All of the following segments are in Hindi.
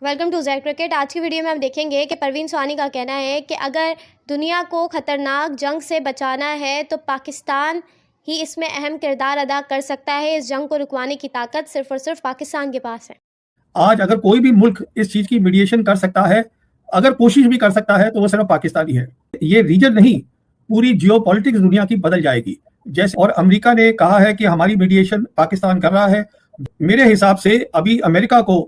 Welcome to Z cricket. आज की वीडियो में हम देखेंगे कि परवीन सुहानी का कहना है कि अगर दुनिया को ख़तरनाक जंग से बचाना है तो पाकिस्तान ही इसमें अहम किरदार अदा कर सकता है। इस जंग को रुकवाने की ताकत सिर्फ और सिर्फ पाकिस्तान के पास है। आज अगर कोई भी मुल्क इस चीज की मीडिएशन कर सकता है, अगर कोशिश भी कर सकता है, तो वो सिर्फ पाकिस्तान ही है। ये रीजन नहीं, पूरी जियोपॉलिटिक्स दुनिया की बदल जाएगी। जैसे और अमेरिका ने कहा है कि हमारी मीडिएशन पाकिस्तान कर रहा है। मेरे हिसाब से अभी अमेरिका को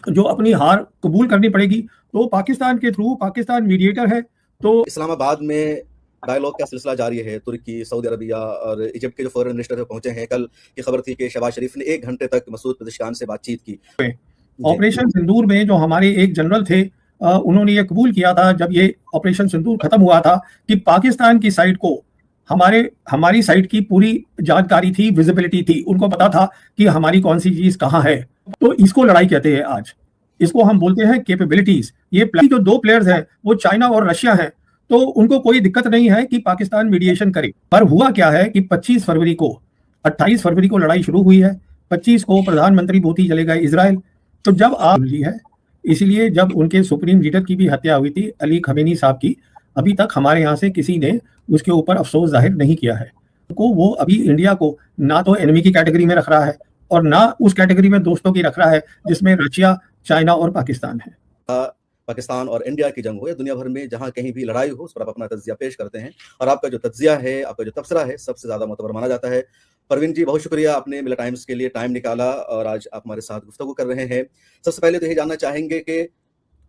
जो अपनी हार कबूल करनी पड़ेगी, तो पाकिस्तान के थ्रू, पाकिस्तान मीडिएटर है। तो इस्लामाबाद में डायलॉग का सिलसिला जारी है। तुर्की, सऊदी अरबिया और इजिप्ट के जो फॉरेन मिनिस्टर पहुंचे हैं। कल की खबर थी कि शहबाज शरीफ ने 1 घंटे तक मसूद पेज़ेश्कियान से बातचीत की। ऑपरेशन सिंदूर में जो हमारे एक जनरल थे, उन्होंने ये कबूल किया था जब ये ऑपरेशन सिंदूर खत्म हुआ था कि पाकिस्तान की साइड को हमारी साइड की पूरी जानकारी थी, विजिबिलिटी थी। उनको पता था कि हमारी कौन सी चीज कहाँ है। तो इसको लड़ाई कहते हैं आज। इसको हम बोलते हैं कैपेबिलिटीज। ये जो 2 प्लेयर्स हैं वो चाइना और रशिया हैं, तो उनको कोई दिक्कत नहीं है कि पाकिस्तान मीडिएशन करे। पर हुआ क्या है कि 28 फरवरी को लड़ाई शुरू हुई है। 25 को प्रधानमंत्री मोदी चले गए इजराइल। तो जब आप ली है, इसलिए जब उनके सुप्रीम लीडर की भी हत्या हुई थी, अली खमेनी साहब की, अभी तक हमारे यहाँ से किसी ने उसके ऊपर अफसोस जाहिर नहीं किया है। तो वो अभी इंडिया को ना तो एनिमी की कैटेगरी में रख रहा है और ना उस कैटेगरी में दोस्तों की रख रहा है जिसमें रशिया, चाइना और पाकिस्तान है। पाकिस्तान और इंडिया की जंग हो या दुनिया भर में जहां कहीं भी लड़ाई हो, उस पर आप अपना तज्जिया पेश करते हैं और आपका जो तज्जिया है, आपका जो तबसरा है, सबसे ज्यादा मोतबर माना जाता है। परवीन जी, बहुत शुक्रिया, आपने मिला टाइम्स के लिए टाइम निकाला और आज आप हमारे साथ गुफ्तगू कर रहे हैं। सबसे पहले तो ये जानना चाहेंगे कि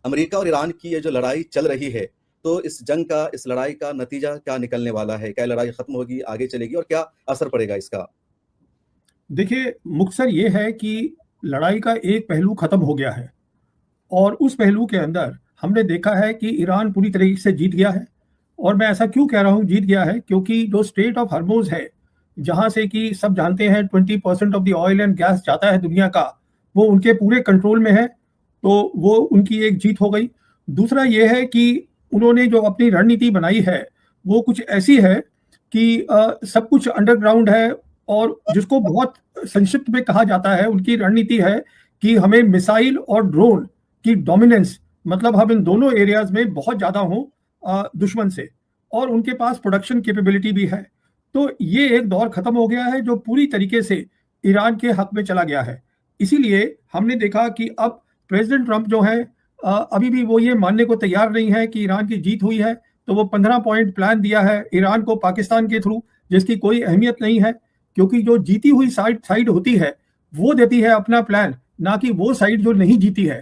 अमेरिका और ईरान की ये जो लड़ाई चल रही है, तो इस जंग का, इस लड़ाई का नतीजा क्या निकलने वाला है? क्या लड़ाई खत्म होगी, आगे चलेगी और क्या असर पड़ेगा इसका? देखिए, मुख्तसर ये है कि लड़ाई का एक पहलू खत्म हो गया है और उस पहलू के अंदर हमने देखा है कि ईरान पूरी तरीके से जीत गया है। और मैं ऐसा क्यों कह रहा हूँ जीत गया है, क्योंकि जो स्ट्रेट ऑफ हॉर्मुज़ है, जहां से कि सब जानते हैं 20% of the oil and gas जाता है दुनिया का, वो उनके पूरे कंट्रोल में है। तो वो उनकी एक जीत हो गई। दूसरा ये है कि उन्होंने जो अपनी रणनीति बनाई है वो कुछ ऐसी है कि सब कुछ अंडरग्राउंड है। और जिसको बहुत संक्षिप्त में कहा जाता है, उनकी रणनीति है कि हमें मिसाइल और ड्रोन की डोमिनेंस, मतलब हम इन दोनों एरियाज में बहुत ज्यादा हों दुश्मन से, और उनके पास प्रोडक्शन कैपेबिलिटी भी है। तो ये एक दौर खत्म हो गया है जो पूरी तरीके से ईरान के हक में चला गया है। इसीलिए हमने देखा कि अब प्रेसिडेंट ट्रंप जो है, अभी भी वो ये मानने को तैयार नहीं है कि ईरान की जीत हुई है। तो वो 15 पॉइंट प्लान दिया है ईरान को पाकिस्तान के थ्रू, जिसकी कोई अहमियत नहीं है, क्योंकि जो जीती हुई साइड होती है वो देती है अपना प्लान, ना कि वो साइड जो नहीं जीती है।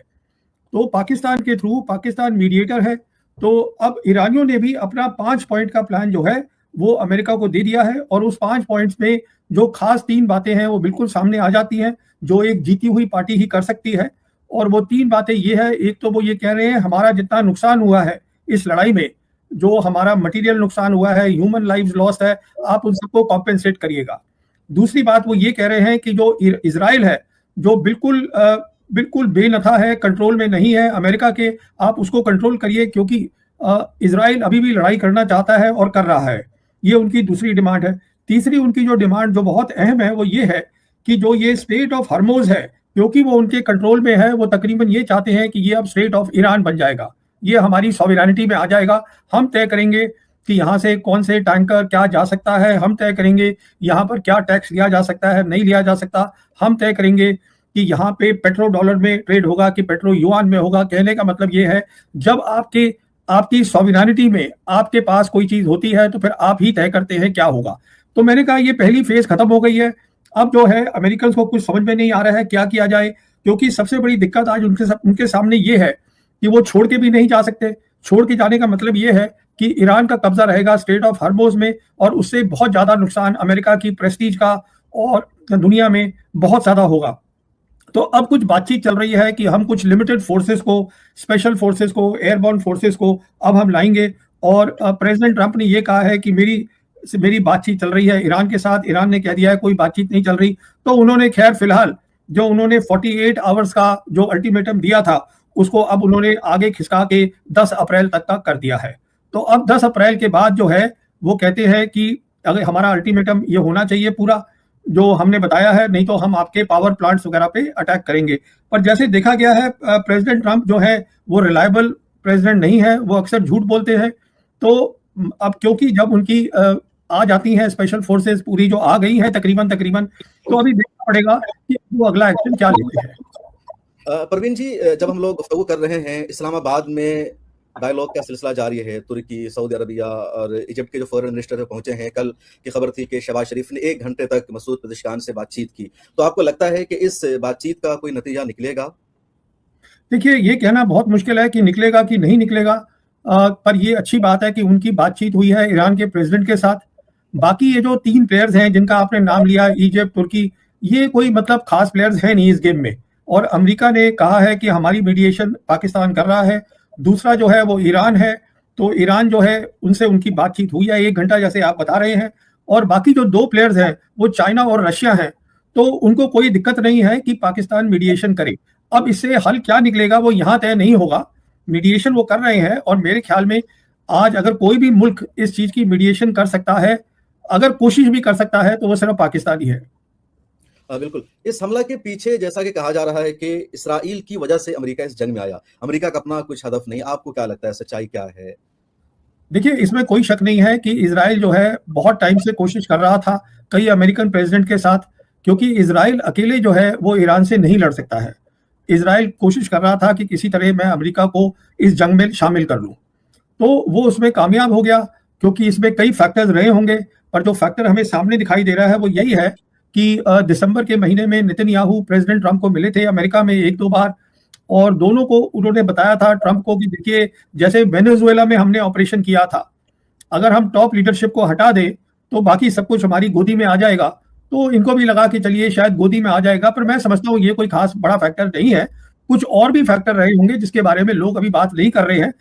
तो पाकिस्तान के थ्रू, पाकिस्तान मीडिएटर है। तो अब ईरानियों ने भी अपना 5 पॉइंट का प्लान जो है वो अमेरिका को दे दिया है। और उस 5 पॉइंट्स में जो खास 3 बातें हैं वो बिल्कुल सामने आ जाती हैं, जो एक जीती हुई पार्टी ही कर सकती है। और वो 3 बातें ये है, एक तो वो ये कह रहे हैं हमारा जितना नुकसान हुआ है इस लड़ाई में, जो हमारा मटेरियल नुकसान हुआ है, ह्यूमन लाइव्स लॉस्ट है, आप उन सबको कॉम्पेंसेट करिएगा। दूसरी बात वो ये कह रहे हैं कि जो इजराइल है, जो बिल्कुल बेनथा है, कंट्रोल में नहीं है अमेरिका के, आप उसको कंट्रोल करिए, क्योंकि इजराइल अभी भी लड़ाई करना चाहता है और कर रहा है। ये उनकी दूसरी डिमांड है। तीसरी उनकी जो डिमांड जो बहुत अहम है वो ये है कि जो ये स्ट्रेट ऑफ हॉर्मुज़ है, क्योंकि वो उनके कंट्रोल में है, वो तकरीबन ये चाहते हैं कि ये अब स्ट्रेट ऑफ ईरान बन जाएगा, ये हमारी सॉवरेनिटी में आ जाएगा। हम तय करेंगे कि यहाँ से कौन से टैंकर क्या जा सकता है, हम तय करेंगे यहाँ पर क्या टैक्स लिया जा सकता है, नहीं लिया जा सकता, हम तय करेंगे कि यहाँ पे पेट्रो डॉलर में ट्रेड होगा कि पेट्रो युआन में होगा। कहने का मतलब ये है, जब आपकी सॉवरेनिटी में आपके पास कोई चीज होती है तो फिर आप ही तय करते हैं क्या होगा। तो मैंने कहा ये पहली फेज खत्म हो गई है। अब जो है अमेरिकन को कुछ समझ में नहीं आ रहा है क्या किया जाए, क्योंकि सबसे बड़ी दिक्कत आज उनके सामने ये है कि वो छोड़ के भी नहीं जा सकते। छोड़ के जाने का मतलब ये है कि ईरान का कब्जा रहेगा स्ट्रेट ऑफ हॉर्मुज़ में, और उससे बहुत ज्यादा नुकसान अमेरिका की प्रेस्टीज का और दुनिया में बहुत ज्यादा होगा। तो अब कुछ बातचीत चल रही है कि हम कुछ लिमिटेड फोर्सेस को, स्पेशल फोर्सेस को, एयरबॉर्न फोर्सेस को अब हम लाएंगे। और प्रेसिडेंट ट्रंप ने ये कहा है कि मेरी बातचीत चल रही है ईरान के साथ। ईरान ने कह दिया है कोई बातचीत नहीं चल रही। तो उन्होंने खैर फिलहाल जो उन्होंने 48 आवर्स का जो अल्टीमेटम दिया था उसको अब उन्होंने आगे खिसका के 10 अप्रैल तक का कर दिया है। तो अब 10 अप्रैल के बाद जो है वो कहते हैं कि अगर हमारा अल्टीमेटम ये होना चाहिए पूरा, जो हमने बताया है, नहीं तो हम आपके पावर प्लांट्स वगैरह पे अटैक करेंगे। पर जैसे देखा गया है, प्रेसिडेंट ट्रंप जो है वो रिलायबल प्रेसिडेंट नहीं है, वो अक्सर झूठ बोलते हैं। तो अब क्योंकि जब उनकी आ जाती हैं स्पेशल फोर्सेस पूरी जो आ गई हैं तकरीबन तकरीबन, तो अभी देखना पड़ेगा कि वो अगला एक्शन क्या लेते हैं। परवीन जी, जब हम लोग गुफ्तगू कर रहे हैं, इस्लामाबाद में डायलॉग का सिलसिला जारी है। तुर्की, सऊदी अरबिया और इजिप्ट के जो फॉरेन मिनिस्टर पहुंचे हैं। कल की खबर थी कि शहबाज शरीफ ने 1 घंटे तक मसूद पेज़ेशकियान से बातचीत की। तो आपको लगता है कि इस बातचीत का कोई नतीजा निकलेगा? देखिए, ये कहना बहुत मुश्किल है कि निकलेगा कि नहीं निकलेगा, पर ये अच्छी बात है कि उनकी बातचीत हुई है ईरान के प्रेसिडेंट के साथ। बाकी ये जो 3 प्लेयर्स हैं जिनका आपने नाम लिया, इजिप्ट, तुर्की, ये कोई मतलब खास प्लेयर्स हैं नहीं इस गेम में। और अमेरिका ने कहा है कि हमारी मीडिएशन पाकिस्तान कर रहा है। दूसरा जो है वो ईरान है, तो ईरान जो है उनसे उनकी बातचीत हुई है 1 घंटा, जैसे आप बता रहे हैं। और बाकी जो 2 प्लेयर्स हैं वो चाइना और रशिया हैं, तो उनको कोई दिक्कत नहीं है कि पाकिस्तान मीडिएशन करे। अब इससे हल क्या निकलेगा वो यहाँ तय नहीं होगा। मीडिएशन वो कर रहे हैं, और मेरे ख्याल में आज अगर कोई भी मुल्क इस चीज की मीडिएशन कर सकता है, अगर कोशिश भी कर सकता है, तो वो सिर्फ पाकिस्तान ही है। बिल्कुल। इस हमला के पीछे जैसा कि कहा जा रहा है कि इसराइल की वजह से अमेरिका इस जंग में आया। अमेरिका का अपना कुछ हदफ नहीं। आपको क्या लगता है, सच्चाई क्या है? देखिए, इसमें कोई शक नहीं है कि इजराइल जो है बहुत टाइम से कोशिश कर रहा था कई अमेरिकन प्रेसिडेंट के साथ, क्योंकि इजराइल अकेले जो है वो ईरान से नहीं लड़ सकता है। इजराइल कोशिश कर रहा था कि किसी तरह मैं अमेरिका को इस जंग में शामिल कर लूं, तो वो उसमें कामयाब हो गया, क्योंकि इसमें कई फैक्टर्स रहे होंगे। पर जो फैक्टर हमें सामने दिखाई दे रहा है वो यही है कि दिसंबर के महीने में नेतन्याहू प्रेसिडेंट ट्रंप को मिले थे अमेरिका में 1-2 बार, और दोनों को उन्होंने बताया था ट्रंप को कि देखिए, जैसे वेनेजुएला में हमने ऑपरेशन किया था, अगर हम टॉप लीडरशिप को हटा दें तो बाकी सब कुछ हमारी गोदी में आ जाएगा। तो इनको भी लगा कि चलिए शायद गोदी में आ जाएगा, पर मैं समझता हूँ ये कोई खास बड़ा फैक्टर नहीं है। कुछ और भी फैक्टर रहे होंगे जिसके बारे में लोग अभी बात नहीं कर रहे हैं।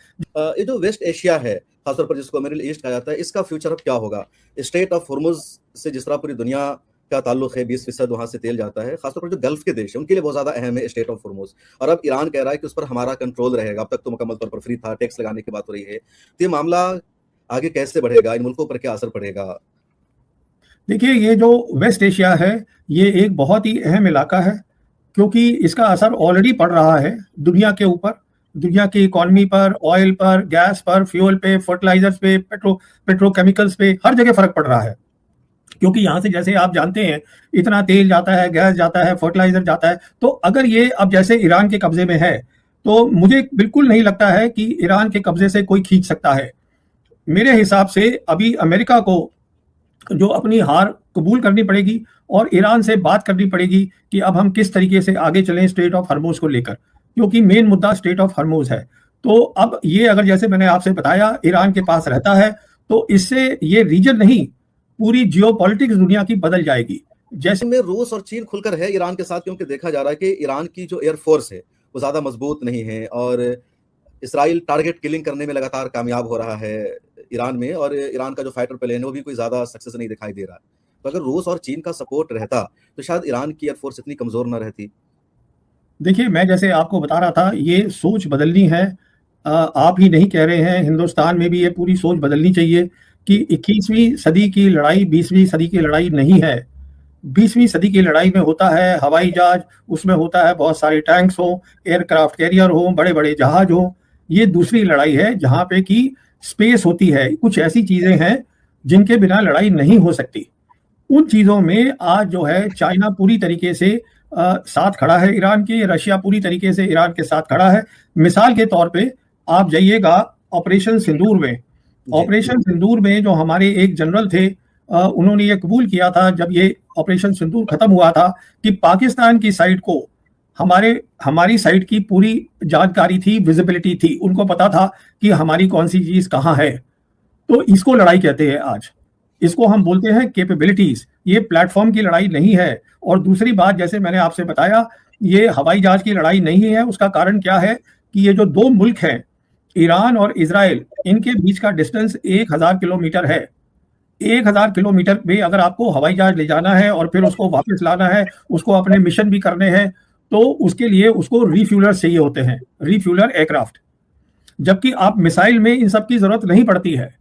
ये जो वेस्ट एशिया है, खासतौर पर जिसको मिडिल ईस्ट कहा जाता है, इसका फ्यूचर अब क्या होगा? स्ट्रेट ऑफ हॉर्मुज से जिस तरह पूरी दुनिया का ताल्लुक है, 20% वहां से तेल जाता है। खासतौर पर जो गल्फ के देश है उनके लिए बहुत ज्यादा अहम है स्ट्रेट ऑफ हॉर्मुज। और अब ईरान कह रहा है कि उस पर हमारा कंट्रोल रहेगा। अब तक तो मुकम्मल तौर पर फ्री था, टैक्स लगाने की बात हो रही है। तो ये मामला आगे कैसे बढ़ेगा? इन मुल्कों पर क्या असर पड़ेगा? देखिए, ये जो वेस्ट एशिया है ये एक बहुत ही अहम इलाका है, क्योंकि इसका असर ऑलरेडी पड़ रहा है दुनिया के ऊपर, दुनिया की इकोनॉमी पर, ऑयल पर, गैस पर, फ्यूल पे, फर्टिलाइजर्स पे, पेट्रोकेमिकल्स पे, हर जगह फर्क पड़ रहा है। क्योंकि यहाँ से जैसे आप जानते हैं इतना तेल जाता है, गैस जाता है, फर्टिलाइजर जाता है। तो अगर ये अब जैसे ईरान के कब्जे में है, तो मुझे बिल्कुल नहीं लगता है कि ईरान के कब्जे से कोई खींच सकता है। मेरे हिसाब से अभी अमेरिका को जो अपनी हार कबूल करनी पड़ेगी और ईरान से बात करनी पड़ेगी कि अब हम किस तरीके से आगे चलें स्ट्रेट ऑफ हॉर्मुज को लेकर, क्योंकि मेन मुद्दा स्ट्रेट ऑफ हॉर्मुज है। तो अब ये अगर जैसे मैंने आपसे बताया ईरान के पास रहता है, तो इससे ये रीजन नहीं, पूरी जियोपॉलिटिक्स दुनिया की बदल जाएगी। जैसे में रूस और चीन खुलकर है ईरान के साथ, क्योंकि देखा जा रहा है कि ईरान की जो एयरफोर्स है वो ज्यादा मजबूत नहीं है और इसराइल टारगेट किलिंग करने में लगातार कामयाब हो रहा है ईरान में, और ईरान का जो फाइटर प्लेन है वो भी कोई ज्यादा सक्सेस नहीं दिखाई दे रहा। तो अगर रूस और चीन का सपोर्ट रहता तो शायद ईरान की एयरफोर्स इतनी कमजोर ना रहती। देखिए, मैं जैसे आपको बता रहा था, ये सोच बदलनी है। आप ही नहीं कह रहे हैं, हिंदुस्तान में भी ये पूरी सोच बदलनी चाहिए कि 21वीं सदी की लड़ाई 20वीं सदी की लड़ाई नहीं है। 20वीं सदी की लड़ाई में होता है हवाई जहाज, उसमें होता है बहुत सारे टैंक्स हो, एयरक्राफ्ट कैरियर हो, बड़े बड़े जहाज हो। ये दूसरी लड़ाई है जहाँ पे कि स्पेस होती है। कुछ ऐसी चीजें हैं जिनके बिना लड़ाई नहीं हो सकती। उन चीजों में आज जो है चाइना पूरी तरीके से साथ खड़ा है ईरान के, रशिया पूरी तरीके से ईरान के साथ खड़ा है। मिसाल के तौर पे आप जाइएगा ऑपरेशन सिंदूर में। ऑपरेशन सिंदूर में जो हमारे एक जनरल थे, उन्होंने ये कबूल किया था जब ये ऑपरेशन सिंदूर खत्म हुआ था कि पाकिस्तान की साइड को हमारी साइड की पूरी जानकारी थी, विजिबिलिटी थी, उनको पता था कि हमारी कौन सी चीज कहाँ है। तो इसको लड़ाई कहते हैं आज, इसको हम बोलते हैं कैपेबिलिटीज। ये प्लेटफॉर्म की लड़ाई नहीं है। और दूसरी बात, जैसे मैंने आपसे बताया, ये हवाई जहाज की लड़ाई नहीं है। उसका कारण क्या है कि ये जो 2 मुल्क हैं, ईरान और इजराइल, इनके बीच का डिस्टेंस 1000 किलोमीटर है। 1000 किलोमीटर में अगर आपको हवाई जहाज ले जाना है और फिर उसको वापस लाना है, उसको अपने मिशन भी करने हैं, तो उसके लिए उसको रिफ्यूलर चाहिए होते हैं, रिफ्यूलर एयरक्राफ्ट। जबकि आप मिसाइल में इन सब की जरूरत नहीं पड़ती है।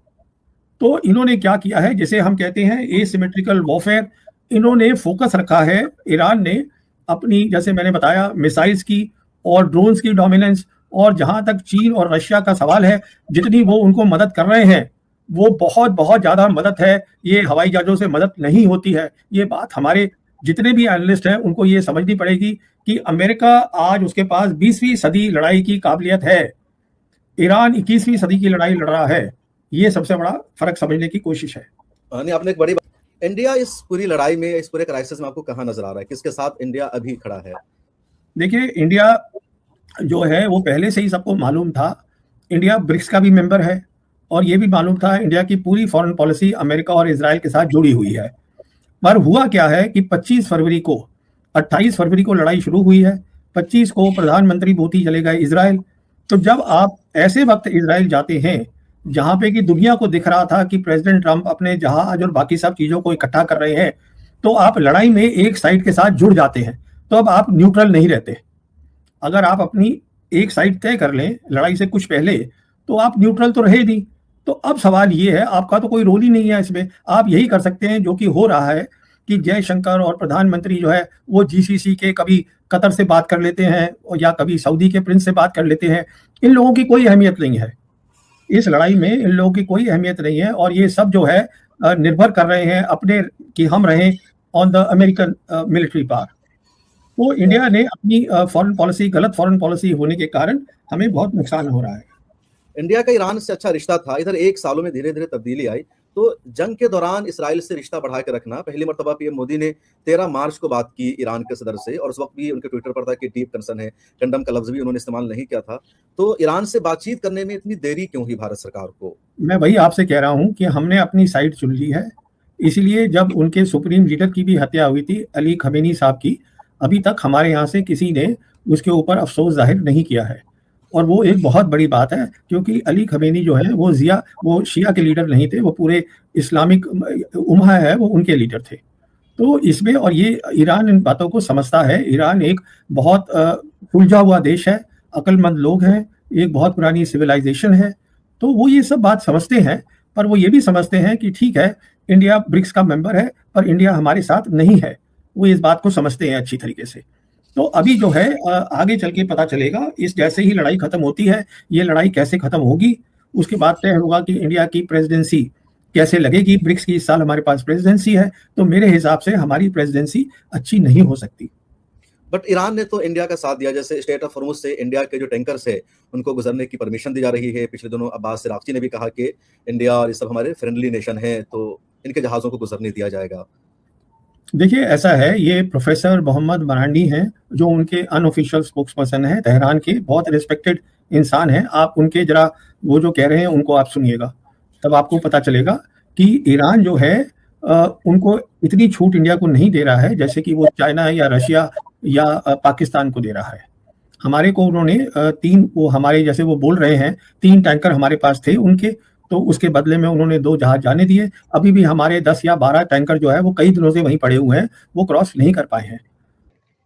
तो इन्होंने क्या किया है, जिसे हम कहते हैं एसिमेट्रिकल वॉरफेयर, इन्होंने फोकस रखा है, ईरान ने अपनी, जैसे मैंने बताया, मिसाइल्स की और ड्रोन्स की डोमिनेंस, और जहां तक चीन और रशिया का सवाल है, जितनी वो उनको मदद कर रहे हैं वो बहुत बहुत ज़्यादा मदद है, ये हवाई जहाज़ों से मदद नहीं होती है। ये बात हमारे जितने भी एनालिस्ट हैं उनको ये समझनी पड़ेगी कि अमेरिका आज उसके पास 20वीं सदी लड़ाई की काबिलियत है, ईरान 21वीं सदी की लड़ाई लड़ रहा है। ये सबसे बड़ा फर्क समझने की कोशिश है। नहीं, आपने एक बड़ी बात, इंडिया इस पूरी लड़ाई में, इस पूरे क्राइसिस में आपको कहाँ नजर आ रहा है, किसके साथ इंडिया अभी खड़ा है? देखिए, इंडिया जो है वो पहले से ही सबको मालूम था, इंडिया ब्रिक्स का भी मेंबर है, और ये भी मालूम था इंडिया की पूरी फॉरेन पॉलिसी अमेरिका और इजराइल के साथ जुड़ी हुई है। पर हुआ क्या है कि 25 फरवरी को, 28 फरवरी को लड़ाई शुरू हुई है, 25 को प्रधानमंत्री मोदी चले गए इजराइल। तो जब आप ऐसे वक्त इजराइल जाते हैं जहां पे कि दुनिया को दिख रहा था कि प्रेसिडेंट ट्रंप अपने जहाज और बाकी सब चीजों को इकट्ठा कर रहे हैं, तो आप लड़ाई में एक साइड के साथ जुड़ जाते हैं। तो अब आप न्यूट्रल नहीं रहते। अगर आप अपनी एक साइड तय कर लें लड़ाई से कुछ पहले, तो आप न्यूट्रल तो रहे नहीं। तो अब सवाल ये है, आपका तो कोई रोल ही नहीं है इसमें। आप यही कर सकते हैं जो कि हो रहा है कि जयशंकर और प्रधानमंत्री जो है वो जीसीसी के, कभी कतर से बात कर लेते हैं या कभी सऊदी के प्रिंस से बात कर लेते हैं। इन लोगों की कोई अहमियत नहीं है इस लड़ाई में, इन लोगों की कोई अहमियत नहीं है। और ये सब जो है निर्भर कर रहे हैं अपने कि हम रहें on the American military power. तो इंडिया ने अपनी फॉरेन पॉलिसी, गलत फॉरेन पॉलिसी होने के कारण हमें बहुत नुकसान हो रहा है। इंडिया का ईरान से अच्छा रिश्ता था, इधर एक सालों में धीरे धीरे तब्दीली आई। तो जंग के दौरान इसराइल से रिश्ता बढ़ा के रखना, पहली मर्तबा पीएम मोदी ने 13 मार्च को बात की ईरान के सदर से, और उस वक्त भी उनके ट्विटर पर था कि डीप कंसर्न है, कंडम का लफ्ज भी उन्होंने इस्तेमाल नहीं किया था। तो ईरान से बातचीत करने में इतनी देरी क्यों हुई भारत सरकार को? मैं वही आपसे कह रहा हूं कि हमने अपनी साइड चुन ली है। इसलिए जब उनके सुप्रीम लीडर की भी हत्या हुई थी, अली खमेनी साहब की, अभी तक हमारे यहाँ से किसी ने उसके ऊपर अफसोस जाहिर नहीं किया है। और वो एक बहुत बड़ी बात है, क्योंकि अली खमेनी जो है वो शिया के लीडर नहीं थे, वो पूरे इस्लामिक उम्मा है, वो उनके लीडर थे। तो इसमें, और ये ईरान इन बातों को समझता है। ईरान एक बहुत उलझा हुआ देश है, अक्लमंद लोग हैं, एक बहुत पुरानी सिविलाइजेशन है। तो वो ये सब बात समझते हैं, पर वो ये भी समझते हैं कि ठीक है, इंडिया ब्रिक्स का मेंबर है पर इंडिया हमारे साथ नहीं है। वो इस बात को समझते हैं अच्छी तरीके से। तो अभी जो है आगे चल के पता चलेगा, इस जैसे ही लड़ाई खत्म होती है, ये लड़ाई कैसे खत्म होगी, उसके बाद तय होगा कि इंडिया की प्रेसिडेंसी कैसे लगेगी। ब्रिक्स की इस साल हमारे पास प्रेसिडेंसी है, तो मेरे हिसाब से हमारी प्रेसिडेंसी अच्छी नहीं हो सकती। बट ईरान ने तो इंडिया का साथ दिया, जैसे स्टेट ऑफ हॉर्मुज से इंडिया के जो टैंकर्स है उनको गुजरने की परमिशन दी जा रही है। पिछले दिनों अब्बास सिरागची ने भी कहा कि इंडिया और ये सब हमारे फ्रेंडली नेशन है, तो इनके जहाज़ों को गुजरने दिया जाएगा। देखिए, ऐसा है, ये प्रोफेसर मोहम्मद मरांडी हैं जो उनके अनऑफिशियल स्पोक्सपर्सन हैं तेहरान के, बहुत रिस्पेक्टेड इंसान हैं। आप उनके जरा वो जो कह रहे हैं उनको आप सुनिएगा, तब आपको पता चलेगा कि ईरान जो है उनको इतनी छूट इंडिया को नहीं दे रहा है जैसे कि वो चाइना या रशिया या पाकिस्तान को दे रहा है। हमारे को उन्होंने 3, वो हमारे जैसे वो बोल रहे हैं 3 टैंकर हमारे पास थे उनके, तो उसके बदले में उन्होंने 2 जहाज जाने दिए। अभी भी हमारे 10 या 12 टैंकर जो है वो कई दिनों से वहीं पड़े हुए हैं, वो क्रॉस नहीं कर पाए हैं।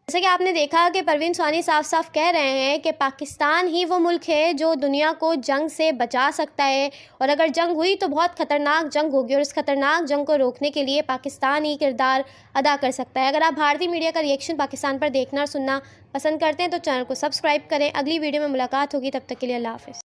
जैसे कि आपने देखा कि परवीन स्वानी साफ साफ कह रहे हैं कि पाकिस्तान ही वो मुल्क है जो दुनिया को जंग से बचा सकता है, और अगर जंग हुई तो बहुत ख़तरनाक जंग होगी, और इस खतरनाक जंग को रोकने के लिए पाकिस्तान ही किरदार अदा कर सकता है। अगर आप भारतीय मीडिया का रिएक्शन पाकिस्तान पर देखना और सुनना पसंद करते हैं तो चैनल को सब्सक्राइब करें। अगली वीडियो में मुलाकात होगी, तब तक के लिए अल्लाह हाफ़िज़।